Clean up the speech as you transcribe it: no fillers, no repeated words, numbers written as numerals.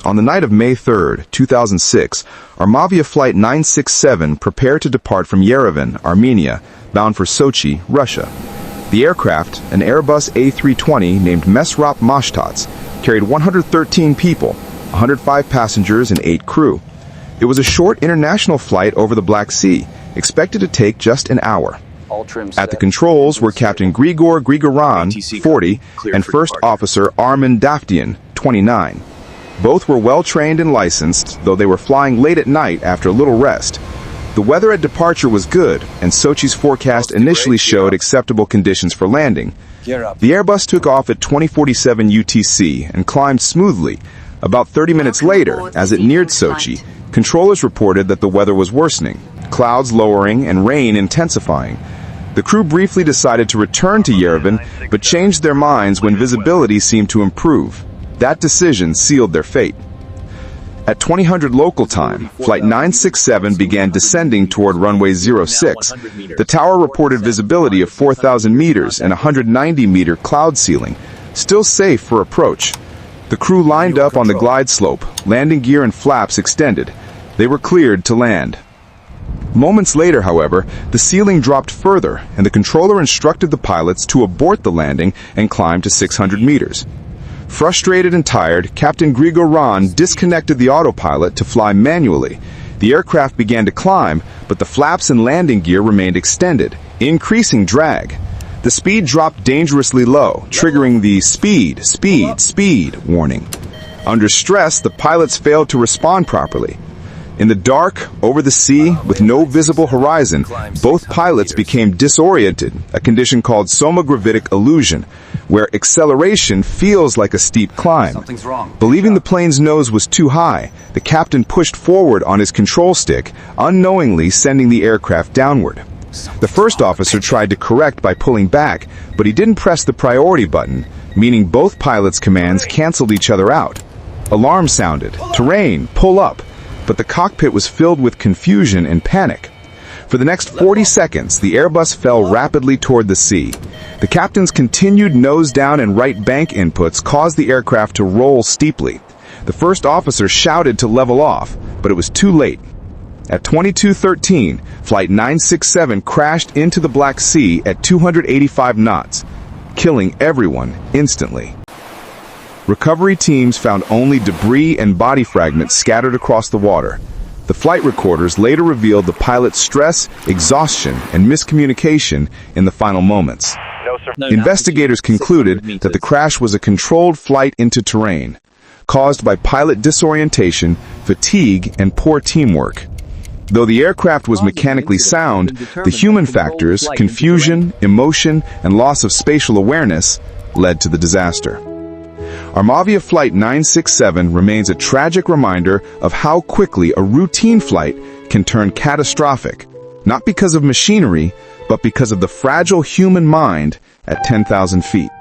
On the night of May 3, 2006, Armavia Flight 967 prepared to depart from Yerevan, Armenia, bound for Sochi, Russia. The aircraft, an Airbus A320 named Mesrop Mashtats, carried 113 people, 105 passengers and 8 crew. It was a short international flight over the Black Sea, expected to take just an hour. At the controls were Captain Grigor Grigoran, 40, and First Officer Armin Daftian, 29. Both were well-trained and licensed, though they were flying late at night after a little rest. The weather at departure was good, and Sochi's forecast initially showed acceptable conditions for landing. The Airbus took off at 20:47 UTC and climbed smoothly. About 30 minutes later, as it neared Sochi, controllers reported that the weather was worsening, clouds lowering and rain intensifying. The crew briefly decided to return to Yerevan, but changed their minds when visibility seemed to improve. That decision sealed their fate. At 2000 local time, Flight 967 began descending toward runway 06. The tower reported visibility of 4,000 meters and a 190-meter cloud ceiling, still safe for approach. The crew lined up on the glide slope, landing gear and flaps extended. They were cleared to land. Moments later, however, the ceiling dropped further, and the controller instructed the pilots to abort the landing and climb to 600 meters. Frustrated and tired, Captain Grigoran disconnected the autopilot to fly manually. The aircraft began to climb, but the flaps and landing gear remained extended, increasing drag. The speed dropped dangerously low, triggering the speed warning. Under stress, the pilots failed to respond properly. In the dark, over the sea, with no visible horizon, both pilots became disoriented, a condition called somogravitic illusion, where acceleration feels like a steep climb. Something's wrong. Believing the plane's nose was too high, the captain pushed forward on his control stick, unknowingly sending the aircraft downward. The first officer tried to correct by pulling back, but he didn't press the priority button, meaning both pilots' commands canceled each other out. Alarm sounded, terrain, pull up. But the cockpit was filled with confusion and panic. For the next 40 seconds, the Airbus fell rapidly toward the sea. The captain's continued nose-down and right bank inputs caused the aircraft to roll steeply. The first officer shouted to level off, but it was too late. At 22:13, Flight 967 crashed into the Black Sea at 285 knots, killing everyone instantly. Recovery teams found only debris and body fragments scattered across the water. The flight recorders later revealed the pilot's stress, exhaustion, and miscommunication in the final moments. Investigators concluded that the crash was a controlled flight into terrain, caused by pilot disorientation, fatigue, and poor teamwork. Though the aircraft was mechanically sound, the human factors, confusion, emotion, and loss of spatial awareness, led to the disaster. Armavia Flight 967 remains a tragic reminder of how quickly a routine flight can turn catastrophic, not because of machinery, but because of the fragile human mind at 10,000 feet.